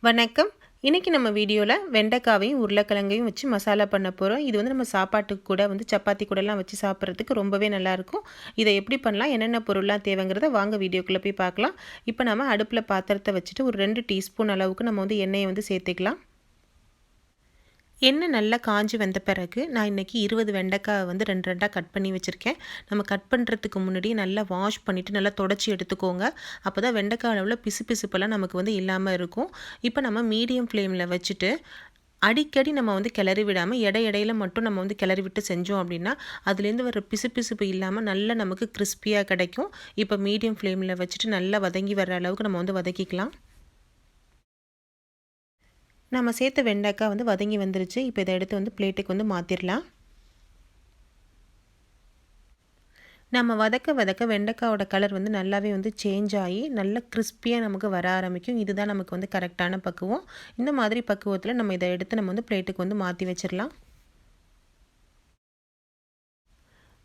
வணக்கம். இன்னைக்கு நம்ம வீடியோல வெண்டைக்காவையும் உருளைக்கிழங்கையும் வச்சு மசாலா பண்ண போறோம். இது வந்து நம்ம சாப்பாட்டுக்கு கூட வந்து சப்பாத்தி கூடலாம் வச்சு சாப்பிட்றதுக்கு ரொம்பவே நல்லாயிருக்கும். இதை எப்படி பண்ணலாம், என்னென்ன பொருள்லாம் தேவைங்கிறத வாங்க வீடியோக்குள்ளே போய் பார்க்கலாம். இப்போ நம்ம அடுப்பில் பாத்திரத்தை வச்சுட்டு ஒரு 2 டீஸ்பூன் அளவுக்கு நம்ம வந்து எண்ணெயை வந்து சேர்த்துக்கலாம். எண்ணெய் நல்லா காஞ்சி வந்த பிறகு நான் இன்றைக்கி 20 வெண்டைக்காய் வந்து 2 கட் பண்ணி வச்சுருக்கேன். நம்ம கட் பண்ணுறதுக்கு முன்னாடி நல்லா வாஷ் பண்ணிவிட்டு நல்லா தொடச்சி எடுத்துக்கோங்க. அப்போ தான் வெண்டைக்காய் அளவில் பிசுப்பெல்லாம் நமக்கு வந்து இல்லாமல் இருக்கும். இப்போ நம்ம மீடியம் ஃப்ளேமில் வச்சுட்டு அடிக்கடி நம்ம வந்து கிளறி விடாமல் இடையில மட்டும் நம்ம வந்து கிளறி விட்டு செஞ்சோம் அப்படின்னா அதுலேருந்து வர பிசுப்பு இல்லாமல் நல்லா நமக்கு கிறிஸ்பியாக கிடைக்கும். இப்போ மீடியம் ஃப்ளேமில் வச்சுட்டு நல்லா வதங்கி வர அளவுக்கு நம்ம வந்து வதக்கிக்கலாம். நம்ம சேர்த்த வெண்டைக்காய் வந்து வதங்கி வந்துருச்சு. இப்போ இதை எடுத்து வந்து பிளேட்டுக்கு வந்து மாற்றிடலாம். நம்ம வதக்க வெண்டைக்காயோட கலர் வந்து நல்லாவே வந்து சேஞ்ச் ஆகி நல்ல கிறிஸ்பியாக நமக்கு வர ஆரம்பிக்கும். இதுதான் நமக்கு வந்து கரெக்டான பக்குவம். இந்த மாதிரி பக்குவத்தில் நம்ம இதை எடுத்து நம்ம வந்து பிளேட்டுக்கு வந்து மாற்றி வச்சிடலாம்.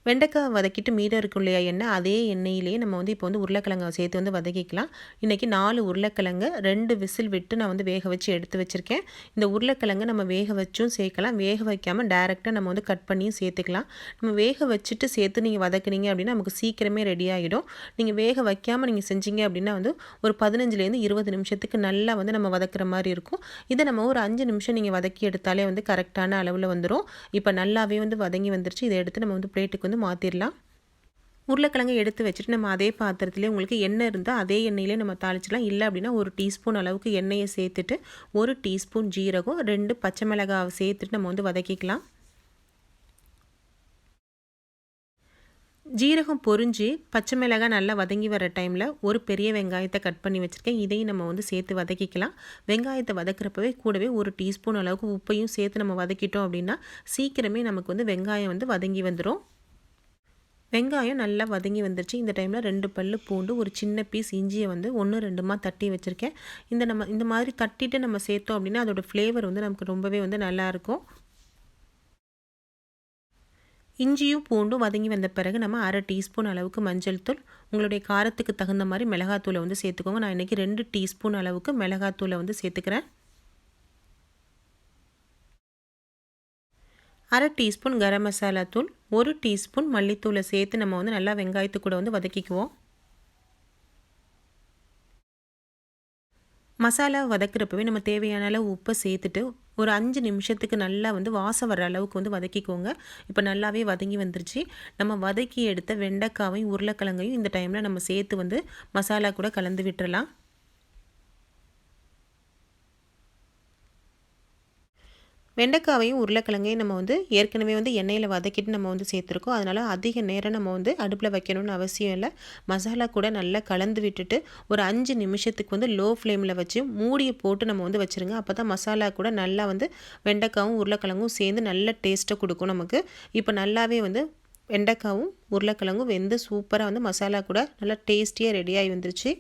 வெண்டைக்காய் வதக்கிட்டு மீதம் இருக்கும் இல்லையா எண்ணெய், அதே எண்ணெயிலேயே நம்ம வந்து இப்போ வந்து உருளைக்கிழங்கை சேர்த்து வந்து வதக்கிக்கலாம். இன்றைக்கி 4 உருளைக்கிழங்கு 2 விசில் விட்டு நான் வந்து வேக வச்சு எடுத்து வச்சுருக்கேன். இந்த உருளைக்கிழங்கு நம்ம வேக வச்சும் சேர்க்கலாம், வேக வைக்காமல் டேரெக்டாக நம்ம வந்து கட் பண்ணியும் சேர்த்துக்கலாம். நம்ம வேக வச்சுட்டு சேர்த்து நீங்கள் வதக்குனீங்க அப்படின்னா நமக்கு சீக்கிரமே ரெடி ஆகிடும். நீங்கள் வேக வைக்காமல் நீங்கள் செஞ்சீங்க அப்படின்னா வந்து ஒரு 15லேருந்து 20 நிமிஷத்துக்கு நல்லா வந்து நம்ம வதக்குற மாதிரி இருக்கும். இதை நம்ம ஒரு 5 நிமிஷம் நீங்கள் வதக்கி எடுத்தாலே வந்து கரெக்டான அளவில் வந்துடும். இப்போ நல்லாவே வந்து வதங்கி வந்துருச்சு. இதை எடுத்து நம்ம வந்து பிளேட்டுக்கு வந்து மாற்றிடலாம். உருளைக்கிழங்கை எடுத்து வச்சுட்டு நம்ம அதே பாத்திரத்திலே உங்களுக்கு எண்ணெய் இருந்தால் அதே எண்ணெயிலே நம்ம தாளிச்சிடலாம். இல்லை அப்படின்னா ஒரு டீஸ்பூன் அளவுக்கு எண்ணெயை சேர்த்துட்டு 1 டீஸ்பூன் ஜீரகம் 2 பச்சை மிளகாய் சேர்த்துட்டு நம்ம வந்து வதக்கிக்கலாம். ஜீரகம் பொரிஞ்சு பச்சை மிளகாய் நல்லா வதங்கி வர டைமில் ஒரு பெரிய வெங்காயத்தை கட் பண்ணி வச்சுருக்கேன். இதையும் நம்ம வந்து சேர்த்து வதக்கிக்கலாம். வெங்காயத்தை வதக்குறப்பவே கூடவே 1 டீஸ்பூன் அளவுக்கு உப்பையும் சேர்த்து நம்ம வதக்கிட்டோம் அப்படின்னா சீக்கிரமே நமக்கு வந்து வெங்காயம் வந்து வதங்கி வந்துடும். வெங்காயம் நல்லா வதங்கி வந்துருச்சு. இந்த டைமில் 2 பல்லு பூண்டு, ஒரு சின்ன பீஸ் இஞ்சியை வந்து 1 2மா தட்டி வச்சுருக்கேன். இந்த மாதிரி தட்டிட்டு நம்ம சேர்த்தோம் அப்படின்னா அதோடய ஃப்ளேவர் வந்து நமக்கு ரொம்பவே வந்து நல்லாயிருக்கும். இஞ்சியும் பூண்டும் வதங்கி வந்த பிறகு நம்ம 1/2 டீஸ்பூன் அளவுக்கு மஞ்சள் தூள், உங்களுடைய காரத்துக்கு தகுந்த மாதிரி மிளகாத்தூளை வந்து சேர்த்துக்கோங்க. நான் இன்றைக்கி 2 டீஸ்பூன் அளவுக்கு மிளகாத்தூளை வந்து சேர்த்துக்கிறேன். 1/2 டீஸ்பூன் கரம் மசாலா தூள், 1 டீஸ்பூன் மல்லித்தூளை சேர்த்து நம்ம வந்து நல்லா வெங்காயத்து கூட வந்து வதக்கிக்குவோம். மசாலா வதக்குறப்பவே நம்ம தேவையான அளவு உப்பை சேர்த்துட்டு ஒரு 5 நிமிஷத்துக்கு நல்லா வந்து வாசம் வர அளவுக்கு வந்து வதக்கிக்கோங்க. இப்போ நல்லாவே வதங்கி வந்துருச்சு. நம்ம வதக்கி எடுத்த வெண்டைக்காவையும் உருளைக்கிழங்கையும் இந்த டைமில் நம்ம சேர்த்து வந்து மசாலா கூட கலந்து விட்டுறலாம். வெண்டைக்காவையும் உருளைக்கிழங்கையும் நம்ம வந்து ஏற்கனவே வந்து எண்ணெயில் வதக்கிட்டு நம்ம வந்து சேர்த்துருக்கோம். அதனால் அதிக நேரம் நம்ம வந்து அடுப்பில் வைக்கணும்னு அவசியம் இல்லை. மசாலா கூட நல்லா கலந்து விட்டுட்டு ஒரு 5 நிமிஷத்துக்கு வந்து லோ ஃப்ளேமில் வச்சு மூடியை போட்டு நம்ம வந்து வச்சுருங்க. அப்போ தான் மசாலா கூட நல்லா வந்து வெண்டைக்காவும் உருளைக்கிழங்கும் சேர்ந்து நல்ல டேஸ்ட்டை கொடுக்கும் நமக்கு. இப்போ நல்லாவே வந்து வெண்டைக்காவும் உருளைக்கிழங்கும் வெந்து சூப்பராக வந்து மசாலா கூட நல்லா டேஸ்டியாக ரெடியாகி வந்துருச்சு.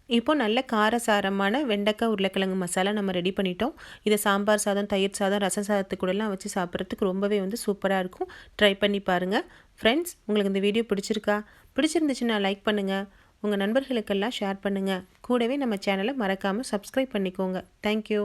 இப்போ நல்ல காரசாரமான வெண்டைக்காய் உருளைக்கிழங்கு மசாலா நம்ம ரெடி பண்ணிட்டோம். இதை சாம்பார் சாதம், தயிர் சாதம், ரச சாதத்துக்கூடலாம் வச்சு சாப்பிட்றதுக்கு ரொம்பவே வந்து சூப்பராக இருக்கும். ட்ரை பண்ணி பாருங்கள். ஃப்ரெண்ட்ஸ், உங்களுக்கு இந்த வீடியோ பிடிச்சிருக்கா? பிடிச்சிருந்துச்சுன்னா லைக் பண்ணுங்கள், உங்கள் நண்பர்களுக்கெல்லாம் ஷேர் பண்ணுங்கள். கூடவே நம்ம சேனலை மறக்காமல் சப்ஸ்கிரைப் பண்ணிக்கோங்க. தேங்க்யூ.